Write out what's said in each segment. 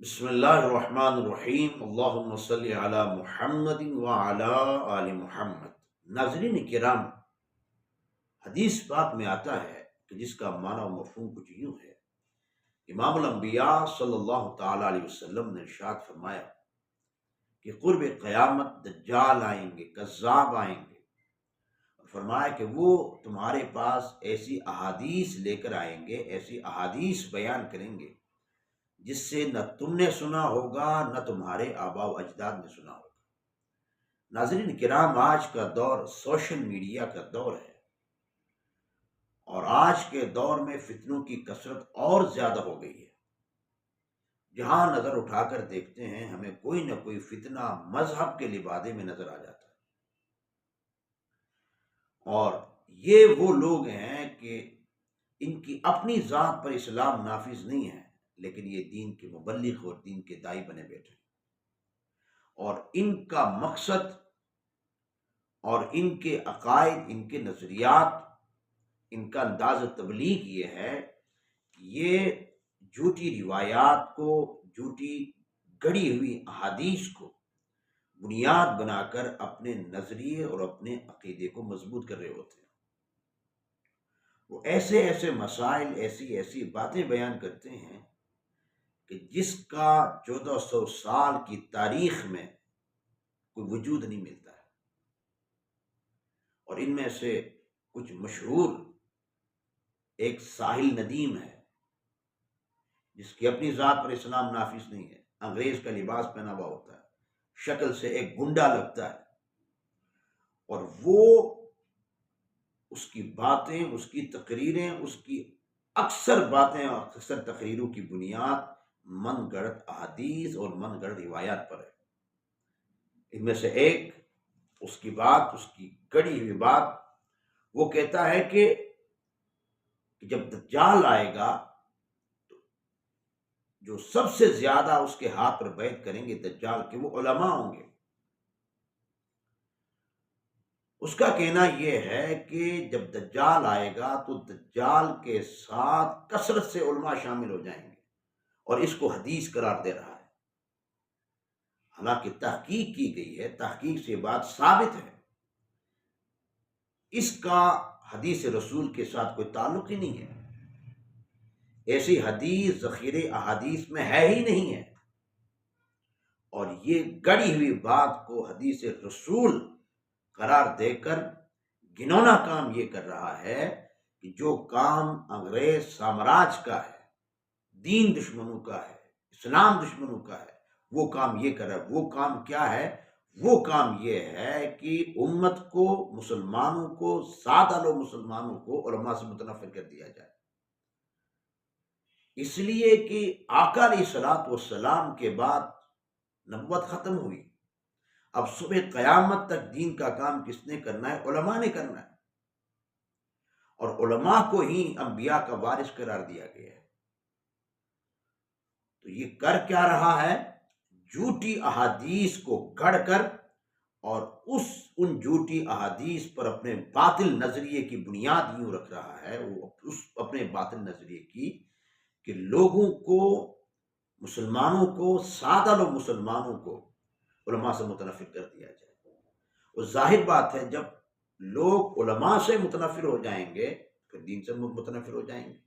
بسم اللہ الرحمن الرحیم، اللہم صلی علی محمد وعلی آل محمد۔ ناظرین کرام، حدیث پاک میں آتا ہے کہ جس کا معنی و مفہوم کچھ یوں ہے۔ امام الانبیاء صلی اللہ تعالی علیہ وسلم نے ارشاد فرمایا کہ قرب قیامت دجال آئیں گے، کذاب آئیں گے، اور فرمایا کہ وہ تمہارے پاس ایسی احادیث لے کر آئیں گے، ایسی احادیث بیان کریں گے جس سے نہ تم نے سنا ہوگا نہ تمہارے آباء و اجداد نے سنا ہوگا۔ ناظرین کرام، آج کا دور سوشل میڈیا کا دور ہے، اور آج کے دور میں فتنوں کی کثرت اور زیادہ ہو گئی ہے۔ جہاں نظر اٹھا کر دیکھتے ہیں ہمیں کوئی نہ کوئی فتنہ مذہب کے لبادے میں نظر آ جاتا ہے، اور یہ وہ لوگ ہیں کہ ان کی اپنی ذات پر اسلام نافذ نہیں ہے، لیکن یہ دین کے مبلغ اور دین کے داعی بنے بیٹھے ہیں، اور ان کا مقصد اور ان کے عقائد، ان کے نظریات، ان کا انداز تبلیغ یہ ہے کہ یہ جھوٹی روایات کو، جھوٹی گڑی ہوئی احادیث کو بنیاد بنا کر اپنے نظریے اور اپنے عقیدے کو مضبوط کر رہے ہوتے ہیں۔ وہ ایسے ایسے مسائل، ایسی ایسی باتیں بیان کرتے ہیں کہ جس کا 1400 سال کی تاریخ میں کوئی وجود نہیں ملتا ہے، اور ان میں سے کچھ مشہور ایک ساحل ندیم ہے جس کی اپنی ذات پر اسلام نافذ نہیں ہے، انگریز کا لباس پہنا ہوا ہوتا ہے، شکل سے ایک گنڈا لگتا ہے، اور وہ اس کی باتیں، اس کی تقریریں، اس کی اکثر باتیں اور اکثر تقریروں کی بنیاد من گڑت احادیث اور من گڑت روایات پر ہے۔ ان میں سے ایک اس کی بات، اس کی کڑی ہوئی بات، وہ کہتا ہے کہ جب دجال آئے گا تو جو سب سے زیادہ اس کے ہاتھ پر بیعت کریں گے دجال کے، وہ علماء ہوں گے۔ اس کا کہنا یہ ہے کہ جب دجال آئے گا تو دجال کے ساتھ کثرت سے علماء شامل ہو جائیں گے، اور اس کو حدیث قرار دے رہا ہے۔ حالانکہ تحقیق کی گئی ہے، تحقیق سے بات ثابت ہے، اس کا حدیث رسول کے ساتھ کوئی تعلق ہی نہیں ہے۔ ایسی حدیث ذخیرے احادیث میں ہے ہی نہیں ہے، اور یہ گڑی ہوئی بات کو حدیث رسول قرار دے کر گنونا کام یہ کر رہا ہے کہ جو کام انگریز سامراج کا ہے، دین دشمنوں کا ہے، اسلام دشمنوں کا ہے، وہ کام یہ کر رہا ہے۔ وہ کام کیا ہے؟ وہ کام یہ ہے کہ امت کو، مسلمانوں کو، سادہ لو مسلمانوں کو علماء سے متنفر کر دیا جائے، اس لیے کہ آقا علیہ الصلوۃ والسلام کے بعد نبوت ختم ہوئی۔ اب صبح قیامت تک دین کا کام کس نے کرنا ہے؟ علماء نے کرنا ہے، اور علماء کو ہی انبیاء کا وارث قرار دیا گیا ہے۔ تو یہ کر کیا رہا ہے؟ جھوٹی احادیث کو گھڑ کر، اور ان جھوٹی احادیث پر اپنے باطل نظریے کی بنیاد یوں رکھ رہا ہے، وہ اس اپنے باطل نظریے کی، کہ لوگوں کو، مسلمانوں کو، سادہ لوگ مسلمانوں کو علماء سے متنفر کر دیا جائے۔ وہ ظاہر بات ہے، جب لوگ علماء سے متنفر ہو جائیں گے پھر دین سے متنفر ہو جائیں گے،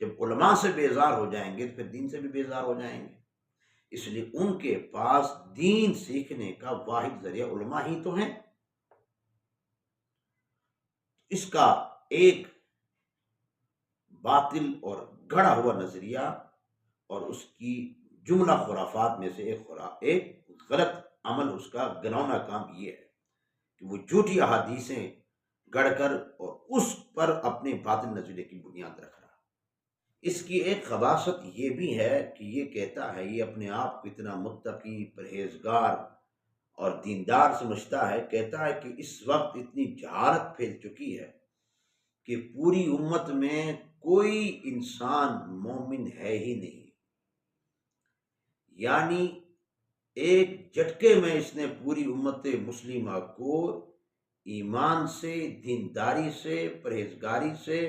جب علماء سے بیزار ہو جائیں گے تو پھر دین سے بھی بیزار ہو جائیں گے۔ اس لیے ان کے پاس دین سیکھنے کا واحد ذریعہ علماء ہی تو ہیں۔ اس کا ایک باطل اور گڑا ہوا نظریہ اور اس کی جملہ خرافات میں سے ایک غلط عمل، اس کا گنونا کام یہ ہے کہ وہ جھوٹی احادیثیں گڑھ کر اور اس پر اپنے باطل نظریے کی بنیاد رکھ رہا ہے۔ اس کی ایک خباثت یہ بھی ہے کہ یہ کہتا ہے، یہ اپنے آپ کو اتنا متقی، پرہیزگار اور دیندار سمجھتا ہے، کہتا ہے کہ اس وقت اتنی جہالت پھیل چکی ہے کہ پوری امت میں کوئی انسان مومن ہے ہی نہیں، یعنی ایک جھٹکے میں اس نے پوری امت مسلمہ کو ایمان سے، دینداری سے، پرہیزگاری سے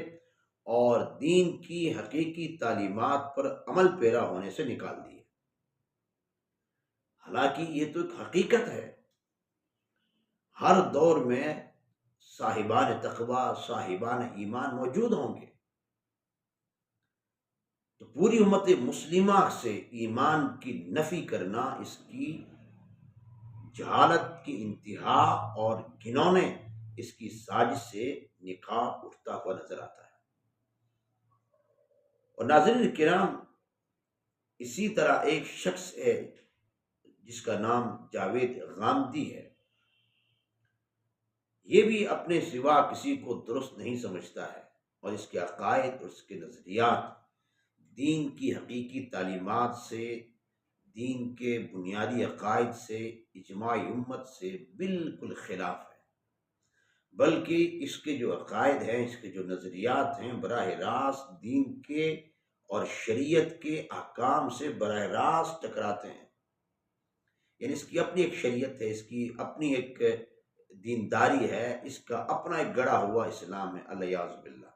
اور دین کی حقیقی تعلیمات پر عمل پیرا ہونے سے نکال دیے۔ حالانکہ یہ تو ایک حقیقت ہے، ہر دور میں صاحبان تقوی، صاحبان ایمان موجود ہوں گے، تو پوری امت مسلمہ سے ایمان کی نفی کرنا اس کی جہالت کی انتہا اور گھنونے اس کی سازش سے نقاب اٹھتا ہوا نظر آتا ہے۔ اور ناظرین کرام، اسی طرح ایک شخص ہے جس کا نام جاوید غامدی ہے، یہ بھی اپنے سوا کسی کو درست نہیں سمجھتا ہے، اور اس کے عقائد اور اس کے نظریات دین کی حقیقی تعلیمات سے، دین کے بنیادی عقائد سے، اجماع امت سے بالکل خلاف ہے، بلکہ اس کے جو عقائد ہیں، اس کے جو نظریات ہیں، براہ راست دین کے اور شریعت کے احکام سے براہ راست ٹکراتے ہیں۔ یعنی اس کی اپنی ایک شریعت ہے، اس کی اپنی ایک دینداری ہے، اس کا اپنا ایک گڑا ہوا اسلام ہے، الیاذ باللہ۔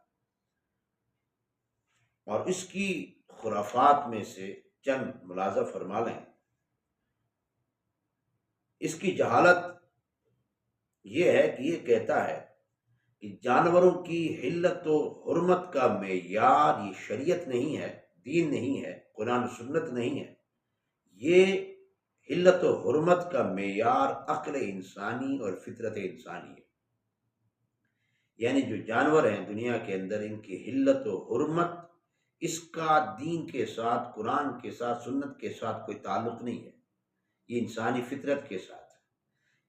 اور اس کی خرافات میں سے چند ملاحظہ فرما لیں۔ اس کی جہالت یہ ہے کہ یہ کہتا ہے کہ جانوروں کی حلت و حرمت کا معیار یہ شریعت نہیں ہے، دین نہیں ہے، قرآن و سنت نہیں ہے، یہ حلت و حرمت کا معیار عقل انسانی اور فطرت انسانی ہے۔ یعنی جو جانور ہیں دنیا کے اندر، ان کی حلت و حرمت، اس کا دین کے ساتھ، قرآن کے ساتھ، سنت کے ساتھ کوئی تعلق نہیں ہے، یہ انسانی فطرت کے ساتھ ہے۔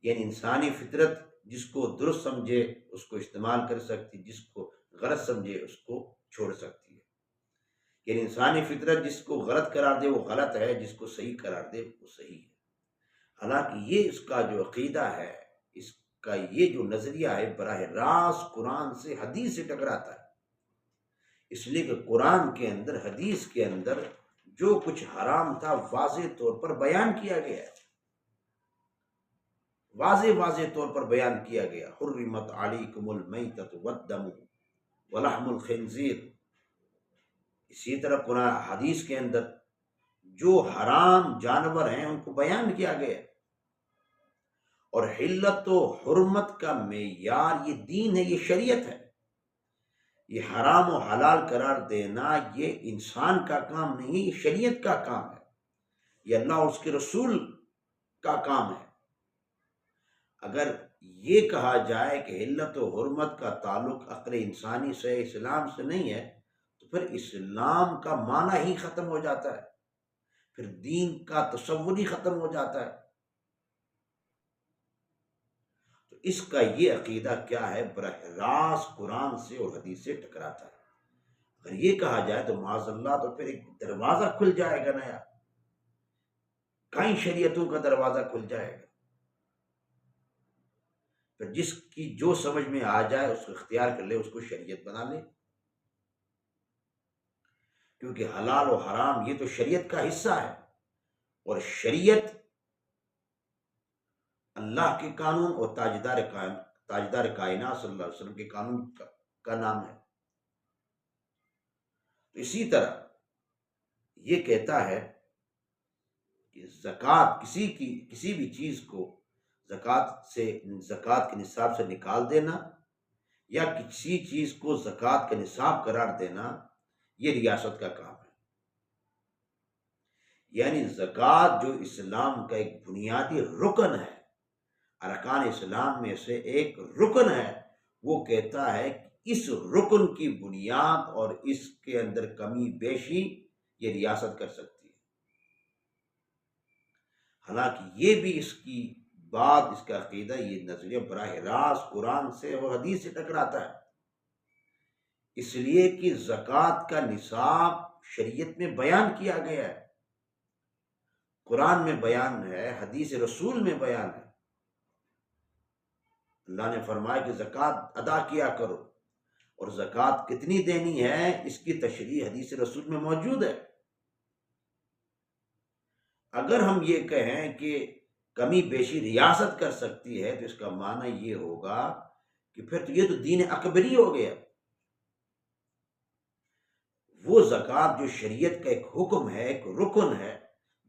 یعنی انسانی فطرت جس کو درست سمجھے اس کو استعمال کر سکتی، جس کو غلط سمجھے اس کو چھوڑ سکتی ہے۔ یعنی انسانی فطرت جس کو غلط قرار دے وہ غلط ہے، جس کو صحیح قرار دے وہ صحیح ہے۔ حالانکہ یہ اس کا جو عقیدہ ہے، اس کا یہ جو نظریہ ہے، براہ راست قرآن سے، حدیث سے ٹکراتا ہے، اس لیے کہ قرآن کے اندر، حدیث کے اندر جو کچھ حرام تھا واضح طور پر بیان کیا گیا ہے، واضح طور پر بیان کیا گیا۔ حرمت علیکم المیتۃ والدم ولحم الخنزیر۔ اسی طرح قرآن حدیث کے اندر جو حرام جانور ہیں ان کو بیان کیا گیا، اور حلت و حرمت کا معیار یہ دین ہے، یہ شریعت ہے۔ یہ حرام و حلال قرار دینا یہ انسان کا کام نہیں ہے، یہ شریعت کا کام ہے، یہ اللہ اور اس کے رسول کا کام ہے۔ اگر یہ کہا جائے کہ حلت و حرمت کا تعلق عقل انسانی سے، اسلام سے نہیں ہے، تو پھر اسلام کا معنی ہی ختم ہو جاتا ہے، پھر دین کا تصور ہی ختم ہو جاتا ہے۔ تو اس کا یہ عقیدہ کیا ہے؟ براہ راست قرآن سے اور حدیث سے ٹکراتا ہے۔ اگر یہ کہا جائے تو معاذ اللہ، تو پھر ایک دروازہ کھل جائے گا نیا، کئی شریعتوں کا دروازہ کھل جائے گا۔ پھر جس کی جو سمجھ میں آ جائے اس کو اختیار کر لے، اس کو شریعت بنا لے، کیونکہ حلال و حرام یہ تو شریعت کا حصہ ہے، اور شریعت اللہ کے قانون اور تاجدار کائنات صلی اللہ علیہ وسلم کے قانون کا نام ہے۔ تو اسی طرح یہ کہتا ہے کہ زکوٰۃ کسی بھی چیز کو زکوٰۃ کے نصاب سے نکال دینا، یا کسی چیز کو زکوٰۃ کا نصاب قرار دینا، یہ ریاست کا کام ہے۔ یعنی زکوٰۃ جو اسلام کا ایک بنیادی رکن ہے، ارکان اسلام میں سے ایک رکن ہے، وہ کہتا ہے کہ اس رکن کی بنیاد اور اس کے اندر کمی بیشی یہ ریاست کر سکتی ہے۔ حالانکہ یہ بھی اس کی بات، اس کا عقیدہ، یہ نظریہ براہ راست قرآن سے اور حدیث سے ٹکراتا ہے، اس لیے کہ زکوٰۃ کا نصاب شریعت میں بیان کیا گیا ہے، قرآن میں بیان ہے، حدیث رسول میں بیان ہے۔ اللہ نے فرمایا کہ زکوٰۃ ادا کیا کرو، اور زکوٰۃ کتنی دینی ہے اس کی تشریح حدیث رسول میں موجود ہے۔ اگر ہم یہ کہیں کہ کمی بیشی ریاست کر سکتی ہے، تو اس کا معنی یہ ہوگا کہ پھر یہ تو دین اکبری ہو گیا۔ وہ زکوٰۃ جو شریعت کا ایک حکم ہے، ایک رکن ہے،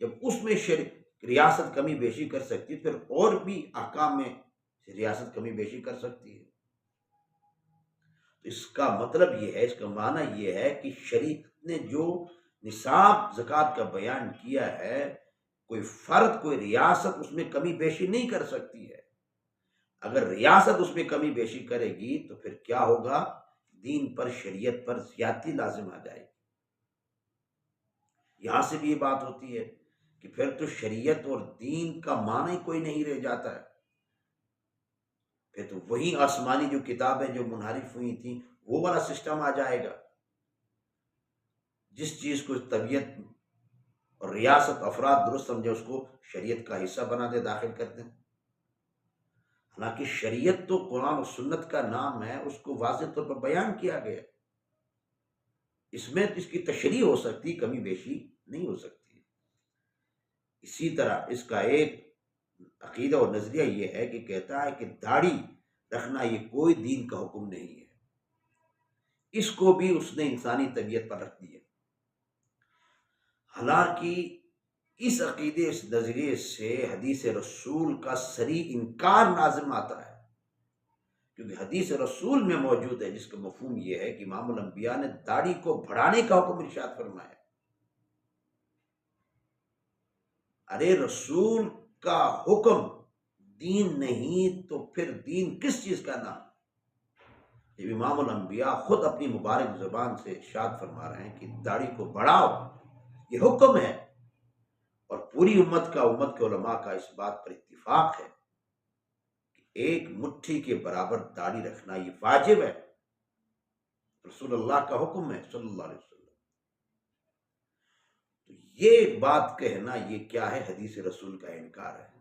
جب اس میں شرک ریاست کمی بیشی کر سکتی ہے، پھر اور بھی احکام میں ریاست کمی بیشی کر سکتی ہے۔ اس کا مطلب یہ ہے، اس کا معنی یہ ہے کہ شریعت نے جو نصاب زکوٰۃ کا بیان کیا ہے، کوئی فرد کوئی ریاست اس میں کمی بیشی نہیں کر سکتی ہے۔ اگر ریاست اس میں کمی بیشی کرے گی تو پھر کیا ہوگا؟ دین پر، شریعت پر زیادتی لازم آ جائے گی۔ یہاں سے بھی یہ بات ہوتی ہے کہ پھر تو شریعت اور دین کا معنی ہی کوئی نہیں رہ جاتا ہے، پھر تو وہی آسمانی جو کتابیں جو منحرف ہوئی تھیں وہ والا سسٹم آ جائے گا۔ جس چیز کو طبیعت اور ریاست افراد درست سمجھے اس کو شریعت کا حصہ بنا دے، داخل کر دیں۔ حالانکہ شریعت تو قرآن و سنت کا نام ہے، اس کو واضح طور پر بیان کیا گیا، اس میں اس کی تشریح ہو سکتی، کمی بیشی نہیں ہو سکتی۔ اسی طرح اس کا ایک عقیدہ اور نظریہ یہ ہے کہ کہتا ہے کہ داڑھی رکھنا یہ کوئی دین کا حکم نہیں ہے، اس کو بھی اس نے انسانی طبیعت پر رکھ دیا۔ حالانکہ اس عقیدے، اس نظریے سے حدیث رسول کا صریح انکار لازم آتا ہے، کیونکہ حدیث رسول میں موجود ہے جس کا مفہوم یہ ہے کہ امام الانبیاء نے داڑھی کو بڑھانے کا حکم ارشاد فرمایا۔ ارے رسول کا حکم دین نہیں تو پھر دین کس چیز کا نام؟ جب امام الانبیاء خود اپنی مبارک زبان سے ارشاد فرما رہے ہیں کہ داڑھی کو بڑھاؤ، یہ حکم ہے، اور پوری امت کے علماء کا اس بات پر اتفاق ہے کہ ایک مٹھی کے برابر داڑھی رکھنا یہ واجب ہے، رسول اللہ کا حکم ہے صلی اللہ علیہ وسلم۔ تو یہ بات کہنا یہ کیا ہے؟ حدیث رسول کا انکار ہے۔